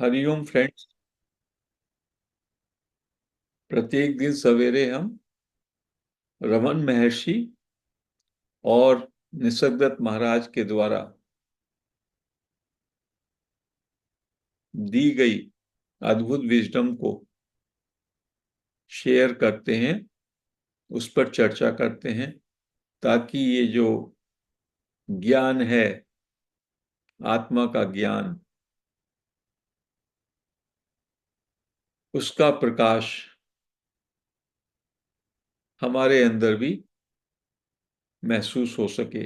Hariom friends. प्रत्येक दिन सवेरे हम रमन महर्षि और निसर्गदत्त महाराज के द्वारा दी गई अद्भुत विजडम को शेयर करते हैं, उस पर चर्चा करते हैं, ताकि ये जो ज्ञान है, आत्मा का ज्ञान, उसका प्रकाश हमारे अंदर भी महसूस हो सके।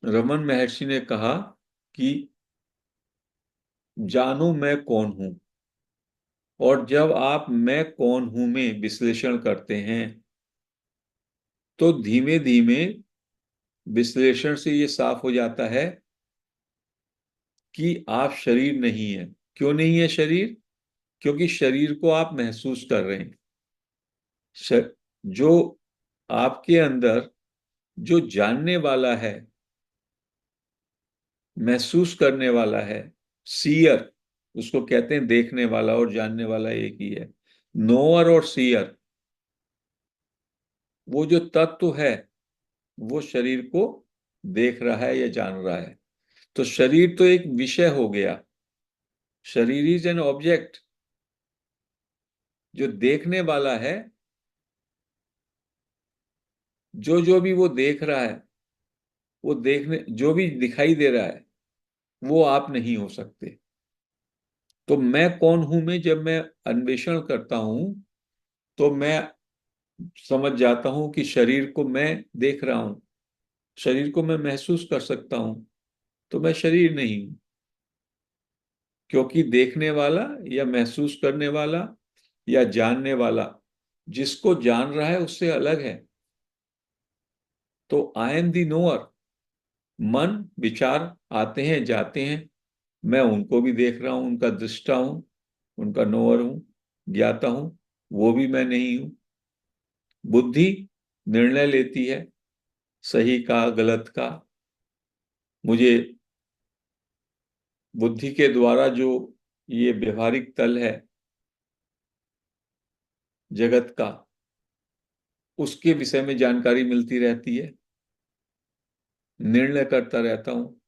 रमन महर्षि ने कहा कि जानो मैं कौन हूं। और जब आप मैं कौन हूं में विश्लेषण करते हैं तो धीमे धीमे विश्लेषण से ये साफ हो जाता है कि आप शरीर नहीं है। क्यों नहीं है शरीर? क्योंकि शरीर को आप महसूस कर रहे हैं। जो आपके अंदर जो जानने वाला है, महसूस करने वाला है, सीयर, उसको कहते हैं। देखने वाला और जानने वाला एक ही है। नोअर और सीयर, वो जो तत्व है वो शरीर को देख रहा है या जान रहा है। तो शरीर तो एक विषय हो गया। शरीर इज एन ऑब्जेक्ट। जो देखने वाला है, जो जो भी वो देख रहा है, वो देखने जो भी दिखाई दे रहा है, वो आप नहीं हो सकते। तो मैं कौन हूं में जब मैं अन्वेषण करता हूं तो मैं समझ जाता हूं कि शरीर को मैं देख रहा हूं, शरीर को मैं महसूस कर सकता हूं। तो मैं शरीर नहीं हूं। क्योंकि देखने वाला या महसूस करने वाला या जानने वाला जिसको जान रहा है उससे अलग है। तो आई एम दी नोअर। मन विचार आते हैं जाते हैं, मैं उनको भी देख रहा हूं, उनका दृष्टा हूं, उनका नोअर हूं, ज्ञाता हूं। वो भी मैं नहीं हूं। बुद्धि निर्णय लेती है, सही का गलत का। मुझे बुद्धि के द्वारा जो ये व्यवहारिक तल है जगत का, उसके विषय में जानकारी मिलती रहती है, निर्णय करता रहता हूं।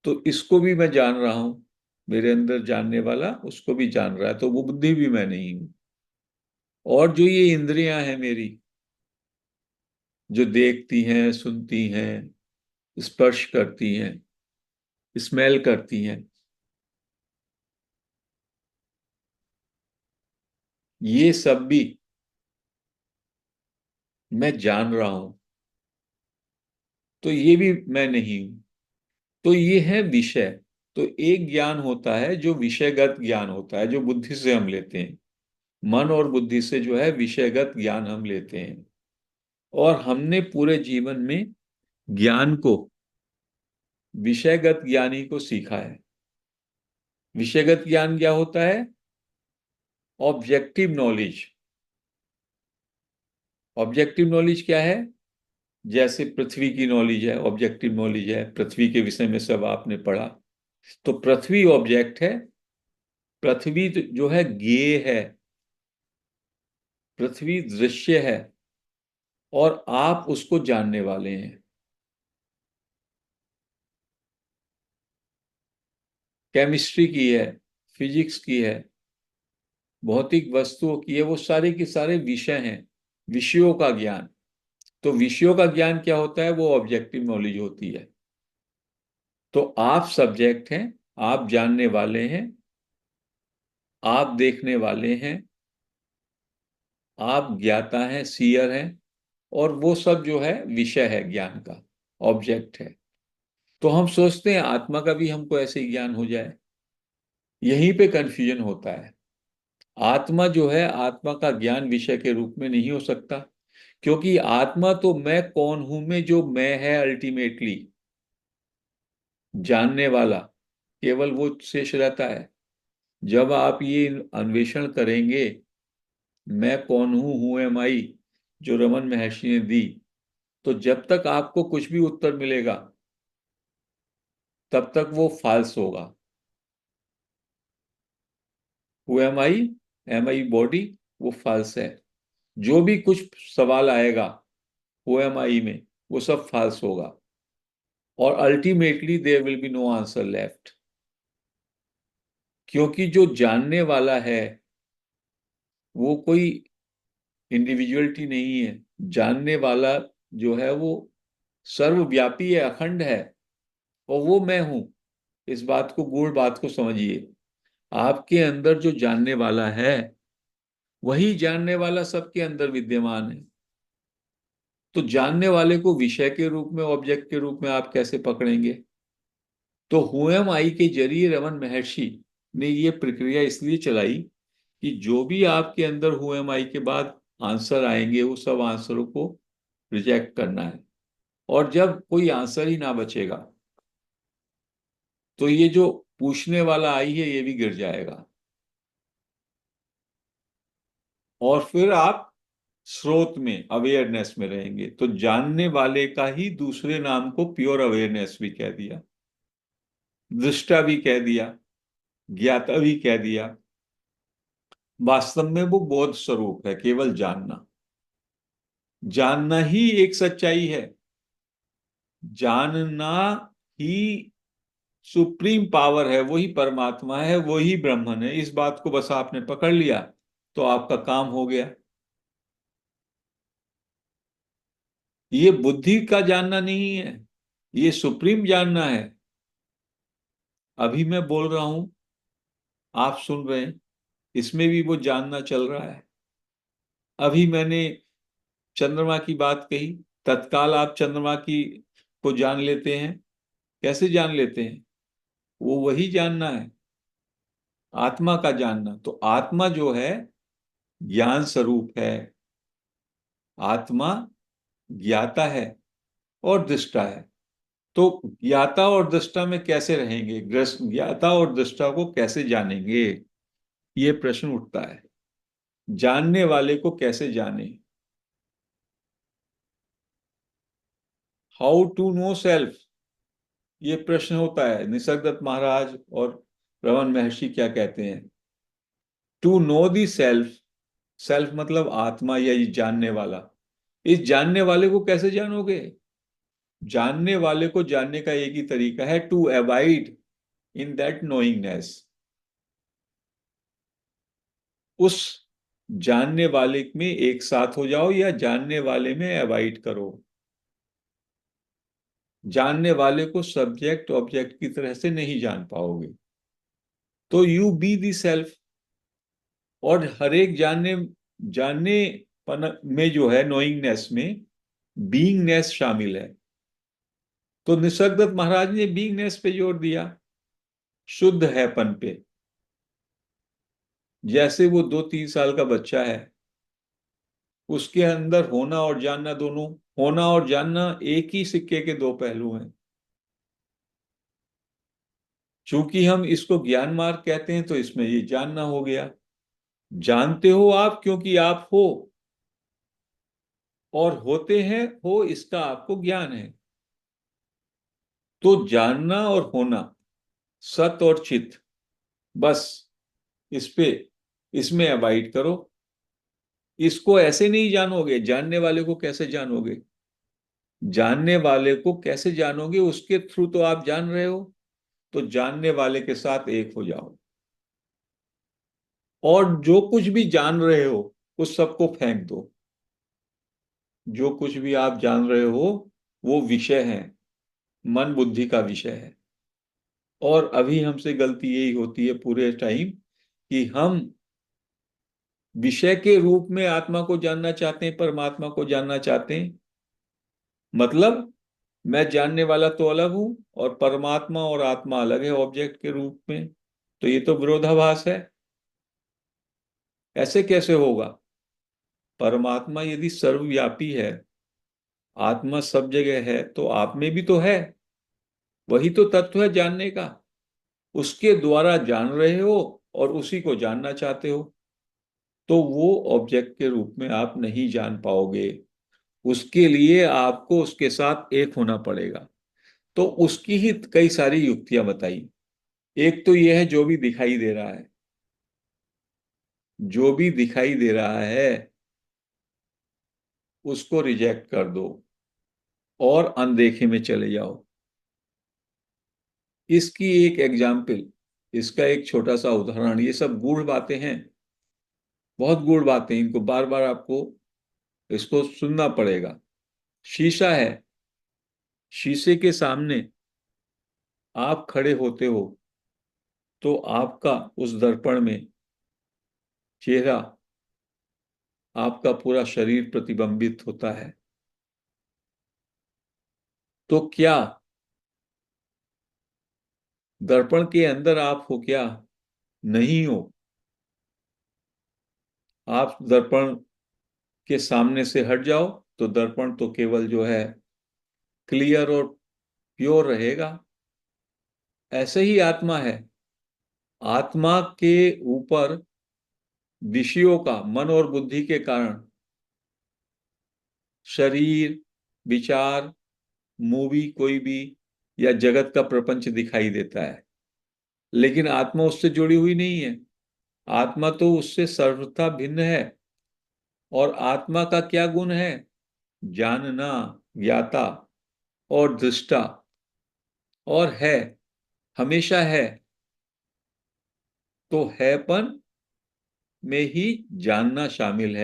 तो इसको भी मैं जान रहा हूं, मेरे अंदर जानने वाला उसको भी जान रहा है। तो वो बुद्धि भी मैं नहीं हूं। और जो ये इंद्रियां हैं मेरी, जो देखती हैं, सुनती हैं, स्पर्श करती हैं, स्मेल करती हैं, ये सब भी मैं जान रहा हूं। तो ये भी मैं नहीं हूं। तो ये है विषय। तो एक ज्ञान होता है जो विषयगत ज्ञान होता है, जो बुद्धि से हम लेते हैं। मन और बुद्धि से जो है विषयगत ज्ञान हम लेते हैं। और हमने पूरे जीवन में ज्ञान को, विषयगत ज्ञान ही को सीखा है। विषयगत ज्ञान क्या होता है? Objective knowledge. ऑब्जेक्टिव नॉलेज क्या है? जैसे पृथ्वी की नॉलेज है, ऑब्जेक्टिव नॉलेज है। पृथ्वी के विषय में सब आपने पढ़ा। तो पृथ्वी ऑब्जेक्ट है। पृथ्वी जो है ज्ञेय है। पृथ्वी दृश्य है। और आप उसको जानने वाले हैं। केमिस्ट्री की है, फिजिक्स की है, भौतिक वस्तुओं की है, वो सारे के सारे विषय हैं। विषयों का ज्ञान। तो विषयों का ज्ञान क्या होता है? वो ऑब्जेक्टिव नॉलेज होती है। तो आप सब्जेक्ट हैं, आप जानने वाले हैं, आप देखने वाले हैं, आप ज्ञाता हैं, सीयर हैं। और वो सब जो है विषय है ज्ञान का, ऑब्जेक्ट है। तो हम सोचते हैं आत्मा का भी हमको ऐसे ही ज्ञान हो जाए। यहीं पे कंफ्यूजन होता है। आत्मा जो है, आत्मा का ज्ञान विषय के रूप में नहीं हो सकता। क्योंकि आत्मा तो मैं कौन हूं में जो मैं है अल्टीमेटली जानने वाला, केवल वो शेष रहता है। जब आप ये अन्वेषण करेंगे, मैं कौन हूं, हु एम आई, जो रमन महर्षि ने दी, तो जब तक आपको कुछ भी उत्तर मिलेगा, तब तक वो फाल्स होगा। हु एम आई बॉडी, वो फाल्स है। जो भी कुछ सवाल आएगा हु एम आई में, वो सब फाल्स होगा। और ultimately there will be no answer left. क्योंकि जो जानने वाला है वो कोई इंडिविजुअलिटी नहीं है। जानने वाला जो है वो सर्वव्यापी है, अखंड है, और वो मैं हूं। इस बात को, गूढ़ बात को समझिए। आपके अंदर जो जानने वाला है, वही जानने वाला सबके अंदर विद्यमान है। तो जानने वाले को विषय के रूप में, ऑब्जेक्ट के रूप में आप कैसे पकड़ेंगे? तो हुएम आई के जरिए रमन महर्षि ने ये प्रक्रिया इसलिए चलाई कि जो भी आपके अंदर हुएम आई के बाद आंसर आएंगे, वो सब आंसरों को रिजेक्ट करना है। और जब कोई आंसर ही ना बचेगा, तो ये जो पूछने वाला आई है ये भी गिर जाएगा। और फिर आप स्रोत में, अवेयरनेस में रहेंगे। तो जानने वाले का ही दूसरे नाम को प्योर अवेयरनेस भी कह दिया, दृष्टा भी कह दिया, ज्ञाता भी कह दिया। वास्तव में वो बोध स्वरूप है, केवल जानना। जानना ही एक सच्चाई है। जानना ही सुप्रीम पावर है, वही परमात्मा है, वही ब्रह्मन है। इस बात को बस आपने पकड़ लिया तो आपका काम हो गया। ये बुद्धि का जानना नहीं है, ये सुप्रीम जानना है। अभी मैं बोल रहा हूं, आप सुन रहे हैं, इसमें भी वो जानना चल रहा है। अभी मैंने चंद्रमा की बात कही, तत्काल आप चंद्रमा की को जान लेते हैं। कैसे जान लेते हैं? वो वही जानना है, आत्मा का जानना। तो आत्मा जो है ज्ञान स्वरूप है। आत्मा ज्ञाता है और दृष्टा है। तो ज्ञाता और दृष्टा में कैसे रहेंगे? ज्ञाता और दृष्टा को कैसे जानेंगे? ये प्रश्न उठता है। जानने वाले को कैसे जाने? हाउ टू नो सेल्फ, ये प्रश्न होता है। निसर्गदत्त महाराज और रमन महर्षि क्या कहते हैं? To know the self, self मतलब आत्मा या ये जानने वाला। इस जानने वाले को कैसे जानोगे? जानने वाले को जानने का एक ही तरीका है, टू अबाइड इन दैट नोइंगनेस। उस जानने वाले में एक साथ हो जाओ, या जानने वाले में अबाइड करो। जानने वाले को सब्जेक्ट ऑब्जेक्ट की तरह से नहीं जान पाओगे। तो यू बी दी सेल्फ। और हर एक जानने जानने में जो है, नोइंगनेस में बीइंगनेस शामिल है। तो निसर्गदत्त महाराज ने बीइंगनेस पे जोर दिया, शुद्ध हैपन पे। जैसे वो 2-3 साल का बच्चा है, उसके अंदर होना और जानना दोनों, होना और जानना एक ही सिक्के के दो पहलू हैं। चूंकि हम इसको ज्ञान मार्ग कहते हैं, तो इसमें ये जानना हो गया। जानते हो आप क्योंकि आप हो, और होते हैं हो, इसका आपको ज्ञान है। तो जानना और होना, सत और चित, बस इस पे, इसमें अबाइड करो। इसको ऐसे नहीं जानोगे। जानने वाले को कैसे जानोगे? जानने वाले को कैसे जानोगे? उसके थ्रू तो आप जान रहे हो। तो जानने वाले के साथ एक हो जाओ, और जो कुछ भी जान रहे हो उस सबको फेंक दो। जो कुछ भी आप जान रहे हो वो विषय है, मन बुद्धि का विषय है। और अभी हमसे गलती यही होती है पूरे टाइम, कि हम विषय के रूप में आत्मा को जानना चाहते हैं, परमात्मा को जानना चाहते हैं। मतलब मैं जानने वाला तो अलग हूं, और परमात्मा और आत्मा अलग है ऑब्जेक्ट के रूप में। तो ये तो विरोधाभास है। ऐसे कैसे होगा? परमात्मा यदि सर्वव्यापी है, आत्मा सब जगह है, तो आप में भी तो है। वही तो तत्व है जानने का। उसके द्वारा जान रहे हो और उसी को जानना चाहते हो। तो वो ऑब्जेक्ट के रूप में आप नहीं जान पाओगे। उसके लिए आपको उसके साथ एक होना पड़ेगा। तो उसकी ही कई सारी युक्तियां बताई। एक तो यह है, जो भी दिखाई दे रहा है, जो भी दिखाई दे रहा है उसको रिजेक्ट कर दो और अनदेखे में चले जाओ। इसकी एक एग्जाम्पल, इसका एक छोटा सा उदाहरण, ये सब गूढ़ बातें हैं, बहुत गूढ़ बातें, इनको बार बार आपको इसको सुनना पड़ेगा। शीशा है, शीशे के सामने आप खड़े होते हो तो आपका उस दर्पण में चेहरा, आपका पूरा शरीर प्रतिबिंबित होता है। तो क्या दर्पण के अंदर आप हो क्या? नहीं हो। आप दर्पण के सामने से हट जाओ तो दर्पण तो केवल जो है क्लियर और प्योर रहेगा। ऐसे ही आत्मा है। आत्मा के ऊपर विषयों का, मन और बुद्धि के कारण शरीर, विचार, मूवी कोई भी या जगत का प्रपंच दिखाई देता है, लेकिन आत्मा उससे जुड़ी हुई नहीं है। आत्मा तो उससे सर्वथा भिन्न है। और आत्मा का क्या गुण है? जानना, ज्ञाता और दृष्टा। और है, हमेशा है। तो हैपन में ही जानना शामिल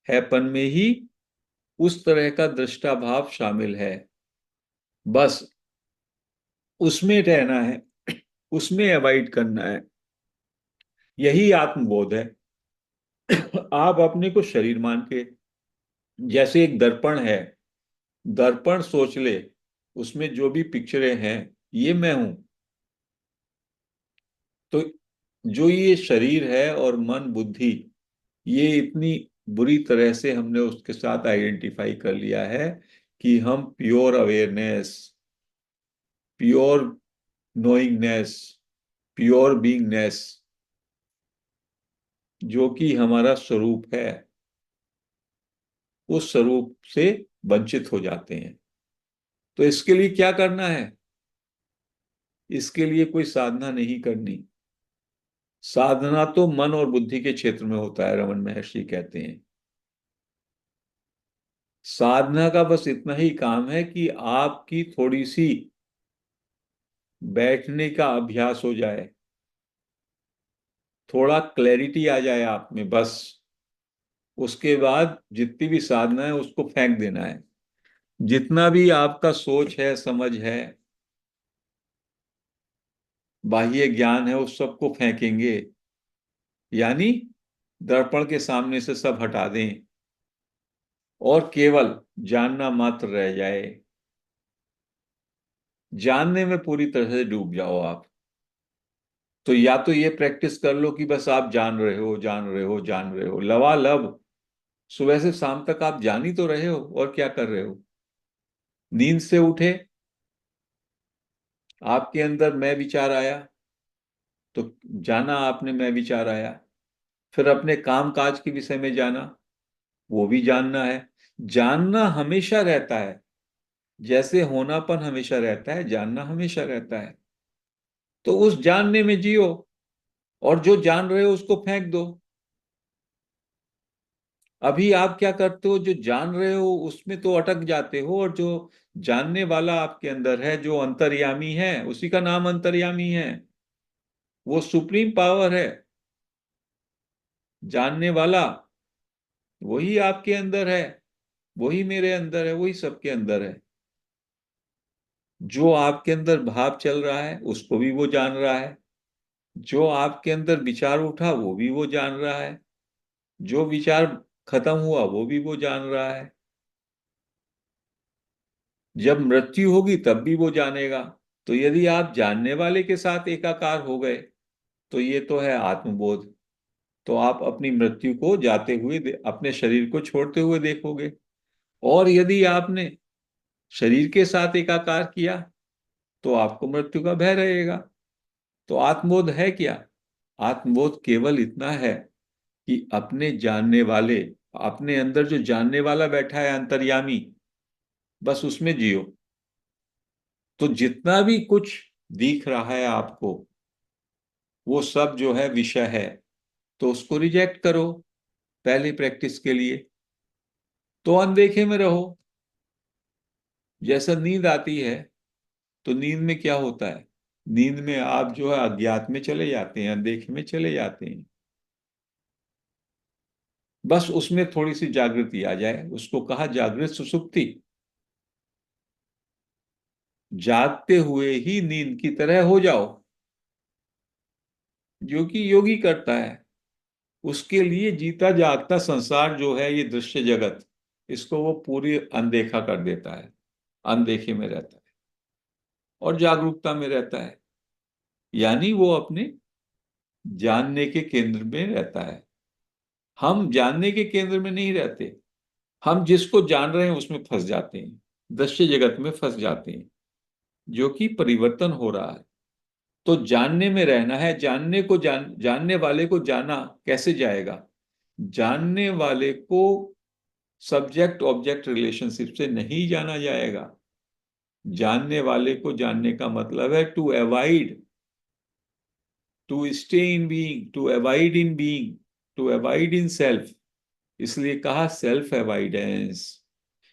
हैपन में ही उस तरह का दृष्टा भाव शामिल है। बस उसमें रहना है, उसमें अवॉइड करना है। यही आत्मबोध है। आप अपने को शरीर मान के, जैसे एक दर्पण है, दर्पण सोच ले, उसमें जो भी पिक्चरें हैं ये मैं हूं। तो जो ये शरीर है और मन बुद्धि, ये इतनी बुरी तरह से हमने उसके साथ आइडेंटिफाई कर लिया है कि हम प्योर अवेयरनेस, प्योर नोइंगनेस, प्योर बीइंगनेस, जो कि हमारा स्वरूप है, उस स्वरूप से वंचित हो जाते हैं। तो इसके लिए क्या करना है? इसके लिए कोई साधना नहीं करनी। साधना तो मन और बुद्धि के क्षेत्र में होता है, रमन महर्षि कहते हैं। साधना का बस इतना ही काम है कि आपकी थोड़ी सी बैठने का अभ्यास हो जाए, थोड़ा क्लैरिटी आ जाए आप में, बस। उसके बाद जितनी भी साधना है उसको फेंक देना है। जितना भी आपका सोच है, समझ है, बाह्य ज्ञान है, उस सबको फेंकेंगे। यानी दर्पण के सामने से सब हटा दें और केवल जानना मात्र रह जाए। जानने में पूरी तरह से डूब जाओ आप। तो या तो ये प्रैक्टिस कर लो कि बस आप जान रहे हो, जान रहे हो, जान रहे हो, लबालब सुबह से शाम तक आप जान ही तो रहे हो, और क्या कर रहे हो? नींद से उठे, आपके अंदर मैं विचार आया, तो जाना आपने मैं विचार आया। फिर अपने काम काज के विषय में जाना, वो भी जानना है। जानना हमेशा रहता है, जैसे होनापन हमेशा रहता है, जानना हमेशा रहता है। तो उस जानने में जियो, और जो जान रहे हो उसको फेंक दो। अभी आप क्या करते हो? जो जान रहे हो उसमें तो अटक जाते हो, और जो जानने वाला आपके अंदर है, जो अंतर्यामी है, उसी का नाम अंतर्यामी है। वो सुप्रीम पावर है। जानने वाला वही आपके अंदर है, वही मेरे अंदर है, वही सबके अंदर है। जो आपके अंदर भाव चल रहा है उसको भी वो जान रहा है। जो आपके अंदर विचार उठा वो भी वो जान रहा है। जो विचार खत्म हुआ वो भी वो जान रहा है। जब मृत्यु होगी तब भी वो जानेगा। तो यदि आप जानने वाले के साथ एकाकार हो गए तो ये तो है आत्मबोध। तो आप अपनी मृत्यु को जाते हुए अपने शरीर को छोड़ते हुए देखोगे। और यदि आपने शरीर के साथ एकाकार किया तो आपको मृत्यु का भय रहेगा। तो आत्मबोध है क्या? आत्मबोध केवल इतना है कि अपने जानने वाले, अपने अंदर जो जानने वाला बैठा है अंतर्यामी, बस उसमें जियो। तो जितना भी कुछ दिख रहा है आपको, वो सब जो है विषय है, तो उसको रिजेक्ट करो पहली प्रैक्टिस के लिए। तो अनदेखे में रहो। जैसा नींद आती है, तो नींद में क्या होता है? नींद में आप जो है अज्ञात में चले जाते हैं, अनदेखे में चले जाते हैं। बस उसमें थोड़ी सी जागृति आ जाए, उसको कहा जागृत सुषुप्ति। जागते हुए ही नींद की तरह हो जाओ, जो कि योगी करता है। उसके लिए जीता जागता संसार जो है, ये दृश्य जगत, इसको वो पूरी अनदेखा कर देता है, अनदेखे में रहता है और जागरूकता में रहता है। यानी वो अपने जानने के केंद्र में रहता है। हम जानने के केंद्र में नहीं रहते। हम जिसको जान रहे हैं उसमें फंस जाते हैं, दृश्य जगत में फंस जाते हैं, जो कि परिवर्तन हो रहा है। तो जानने में रहना है। जानने वाले को जाना कैसे जाएगा? जानने वाले को सब्जेक्ट ऑब्जेक्ट रिलेशनशिप से नहीं जाना जाएगा। जानने वाले को जानने का मतलब है to avoid, to stay in being, to avoid in being, to avoid in self. इसलिए कहा सेल्फ अवॉइडेंस।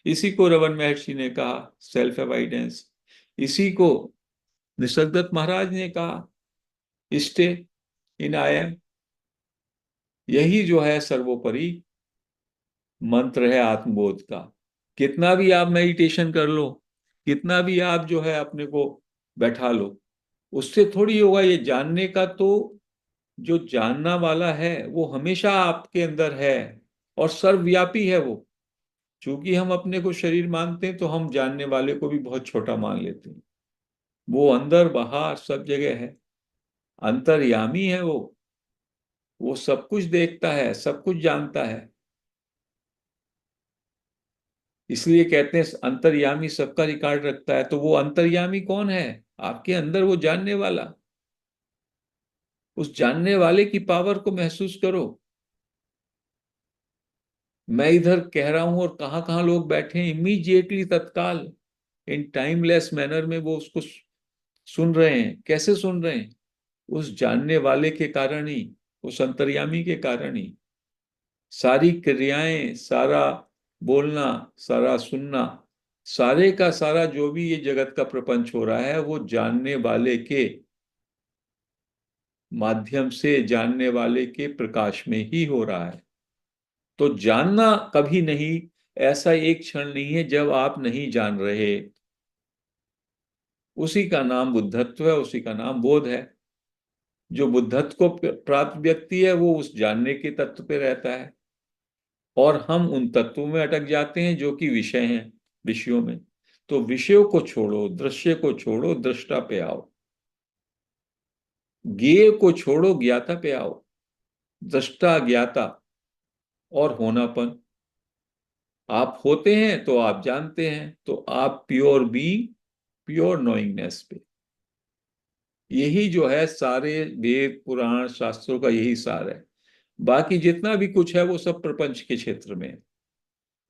इसी को रमन महर्षि ने कहा सेल्फ अवॉइडेंस। इसी को निसर्गदत्त महाराज ने कहा स्टे इन आई एम। यही जो है सर्वोपरि मंत्र है आत्मबोध का। कितना भी आप मेडिटेशन कर लो, कितना भी आप जो है अपने को बैठा लो, उससे थोड़ी होगा। ये जानने का तो, जो जानना वाला है वो हमेशा आपके अंदर है और सर्वव्यापी है वो। चूंकि हम अपने को शरीर मानते हैं, तो हम जानने वाले को भी बहुत छोटा मान लेते हैं। वो अंदर बाहर सब जगह है, अंतर्यामी है वो सब कुछ देखता है, सब कुछ जानता है। इसलिए कहते हैं अंतर्यामी सबका रिकॉर्ड रखता है। तो वो अंतर्यामी कौन है? आपके अंदर वो जानने वाला। उस जानने वाले की पावर को महसूस करो। मैं इधर कह रहा हूं और कहां कहां लोग बैठे हैं, इमीडिएटली तत्काल इन टाइमलेस मैनर में वो उसको सुन रहे हैं। कैसे सुन रहे हैं? उस जानने वाले के कारण ही, उस अंतर्यामी के कारण ही। सारी क्रियाएं, सारा बोलना, सारा सुनना, सारे का सारा जो भी ये जगत का प्रपंच हो रहा है, वो जानने वाले के माध्यम से, जानने वाले के प्रकाश में ही हो रहा है। तो जानना कभी नहीं, ऐसा एक क्षण नहीं है जब आप नहीं जान रहे। उसी का नाम बुद्धत्व है, उसी का नाम बोध है। जो बुद्धत्व को प्राप्त व्यक्ति है, वो उस जानने के तत्व पे रहता है। और हम उन तत्वों में अटक जाते हैं जो कि विषय हैं, विषयों में। तो विषयों को छोड़ो, दृश्य को छोड़ो, दृष्टा पे आओ। ज्ञेय को छोड़ो, ज्ञाता पे आओ। दृष्टा, ज्ञाता और होनापन। आप होते हैं तो आप जानते हैं, तो आप प्योर बीइंग, प्योर नोइंगनेस पे। यही जो है सारे वेद पुराण शास्त्रों का यही सार है। बाकी जितना भी कुछ है वो सब प्रपंच के क्षेत्र में है।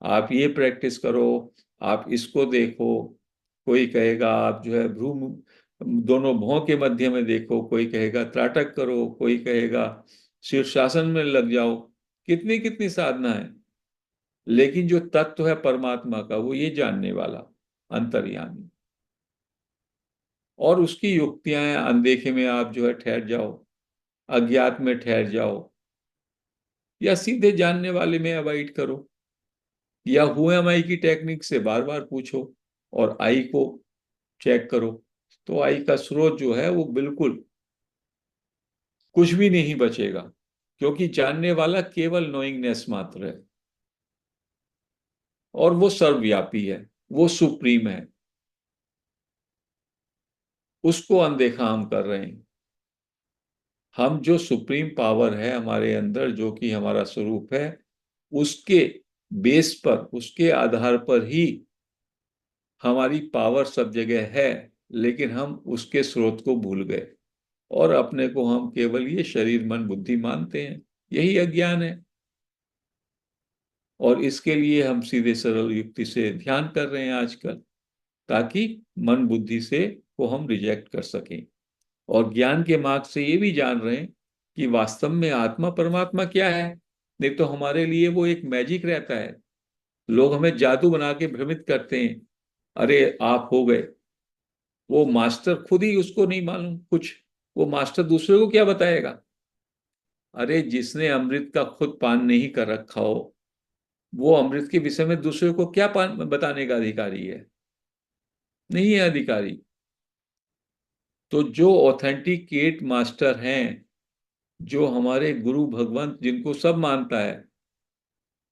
आप ये प्रैक्टिस करो, आप इसको देखो। कोई कहेगा आप जो है भ्रू दोनों भौं के मध्य में देखो, कोई कहेगा त्राटक करो, कोई कहेगा शीर्षासन में लग जाओ। कितनी कितनी साधना है। लेकिन जो तत्व है परमात्मा का, वो ये जानने वाला अंतर्यामी। और उसकी युक्तियां हैं, अनदेखे में आप जो है ठहर जाओ, अज्ञात में ठहर जाओ, या सीधे जानने वाले में अवॉइड करो, या हुए एम आई की टेक्निक से बार बार पूछो और आई को चेक करो। तो आई का स्रोत जो है वो बिल्कुल कुछ भी नहीं बचेगा, क्योंकि जानने वाला केवल नोइंगनेस मात्र है और वो सर्वव्यापी है, वो सुप्रीम है। उसको अनदेखा हम कर रहे हैं। हम जो सुप्रीम पावर है हमारे अंदर, जो कि हमारा स्वरूप है, उसके बेस पर, उसके आधार पर ही हमारी पावर सब जगह है। लेकिन हम उसके स्रोत को भूल गए और अपने को हम केवल ये शरीर मन बुद्धि मानते हैं। यही अज्ञान है। और इसके लिए हम सीधे सरल युक्ति से ध्यान कर रहे हैं आजकल। ताकि मन बुद्धि से वो हम रिजेक्ट कर सकें। और ज्ञान के मार्ग से ये भी जान रहे हैं कि वास्तव में आत्मा परमात्मा क्या है। नहीं तो हमारे लिए वो एक मैजिक रहता है। लोग हमें जादू बना के भ्रमित करते हैं, अरे आप हो गए। वो मास्टर खुद ही उसको नहीं मालूम कुछ, वो मास्टर दूसरे को क्या बताएगा। अरे जिसने अमृत का खुद पान नहीं कर रखा हो, वो अमृत के विषय में दूसरे को क्या पान बताने का अधिकारी है? नहीं है अधिकारी। तो जो ऑथेंटिकेट मास्टर हैं, जो हमारे गुरु भगवंत जिनको सब मानता है,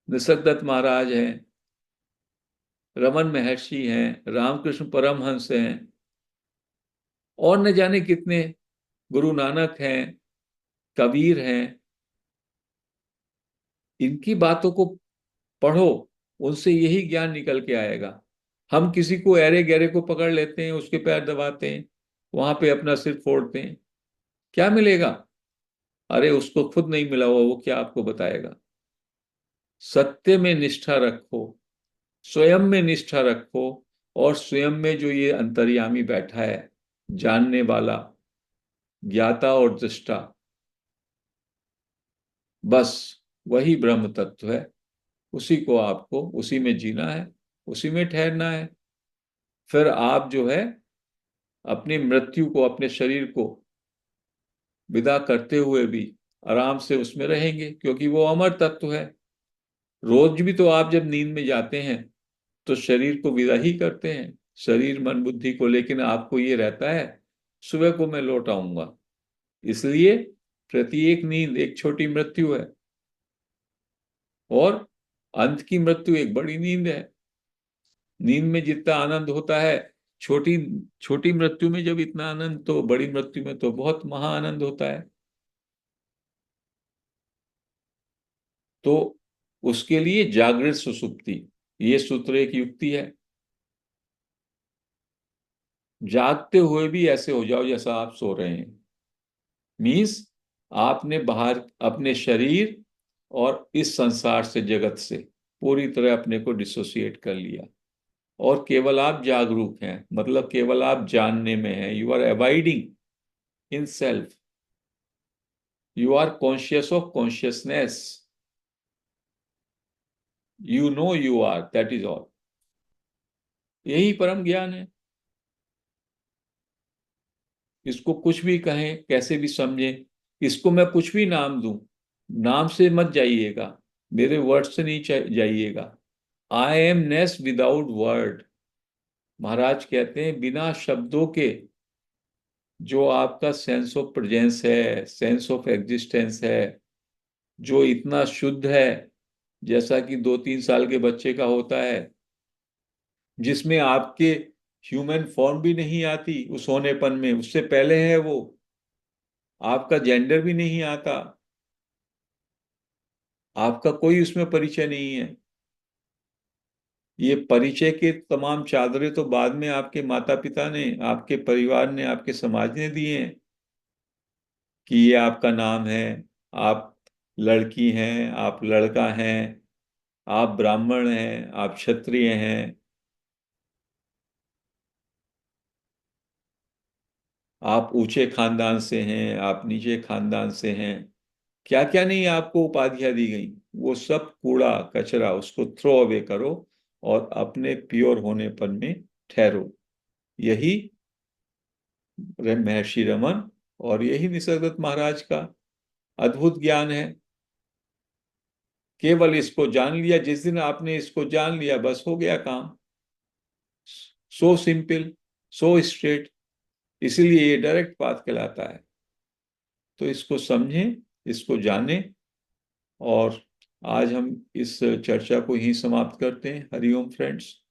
निसर्गदत्त महाराज हैं, रमन महर्षि हैं, रामकृष्ण परमहंस हैं, और न जाने कितने, गुरु नानक हैं, कबीर हैं, इनकी बातों को पढ़ो, उनसे यही ज्ञान निकल के आएगा। हम किसी को ऐरे गहरे को पकड़ लेते हैं, उसके पैर दबाते हैं, वहां पे अपना सिर फोड़ते हैं, क्या मिलेगा? अरे उसको खुद नहीं मिला हुआ, वो क्या आपको बताएगा? सत्य में निष्ठा रखो, स्वयं में निष्ठा रखो, और स्वयं में जो ये अंतर्यामी बैठा है, जानने वाला, ज्ञाता और दृष्टा, बस वही ब्रह्म तत्व है। उसी को आपको, उसी में जीना है, उसी में ठहरना है। फिर आप जो है अपनी मृत्यु को, अपने शरीर को विदा करते हुए भी आराम से उसमें रहेंगे, क्योंकि वो अमर तत्व है। रोज भी तो आप जब नींद में जाते हैं तो शरीर को विदा ही करते हैं, शरीर मन बुद्धि को, लेकिन आपको ये रहता है सुबह को मैं लौट आऊंगा। इसलिए प्रत्येक नींद एक छोटी मृत्यु है, और अंत की मृत्यु एक बड़ी नींद है। नींद में जितना आनंद होता है, छोटी छोटी मृत्यु में जब इतना आनंद, तो बड़ी मृत्यु में तो बहुत महा आनंद होता है। तो उसके लिए जागृत सुसुप्ति, ये सूत्र एक युक्ति है। जागते हुए भी ऐसे हो जाओ जैसा आप सो रहे हैं। मीन्स आपने बाहर अपने शरीर और इस संसार से, जगत से पूरी तरह अपने को डिसोसिएट कर लिया, और केवल आप जागरूक हैं, मतलब केवल आप जानने में हैं। You are avoiding in self, you are conscious of consciousness, you know you are, that is all. यही परम ज्ञान है। इसको कुछ भी कहें, कैसे भी समझें, इसको मैं कुछ भी नाम दूं, नाम से मत जाइएगा, मेरे वर्ड से नहीं जाइएगा। I am ness without word. Maharaj कहते हैं बिना शब्दों के जो आपका सेंस ऑफ प्रेजेंस है, सेंस ऑफ एग्जिस्टेंस है, जो इतना शुद्ध है, जैसा कि 2-3 साल के बच्चे का होता है, जिसमें आपके ह्यूमन फॉर्म भी नहीं आती उस होनेपन में, उससे पहले है वो, आपका जेंडर भी नहीं आता, आपका कोई उसमें परिचय नहीं है। ये परिचय के तमाम चादरें तो बाद में आपके माता पिता ने, आपके परिवार ने, आपके समाज ने दिए हैं, कि ये आपका नाम है, आप लड़की हैं, आप लड़का हैं, आप ब्राह्मण हैं, आप क्षत्रिय हैं, आप ऊंचे खानदान से हैं, आप नीचे खानदान से हैं। क्या क्या नहीं आपको उपाधियां दी गई। वो सब कूड़ा कचरा, उसको थ्रो अवे करो, और अपने प्योर होनेपन में ठहरो। यही महर्षि रमन और यही निसर्गदत्त महाराज का अद्भुत ज्ञान है। केवल इसको जान लिया, जिस दिन आपने इसको जान लिया, बस हो गया काम। सो सिंपल, सो स्ट्रेट, इसीलिए ये डायरेक्ट पाथ कहलाता है। तो इसको समझें, इसको जानें, और आज हम इस चर्चा को यहीं समाप्त करते हैं। हरिओम फ्रेंड्स।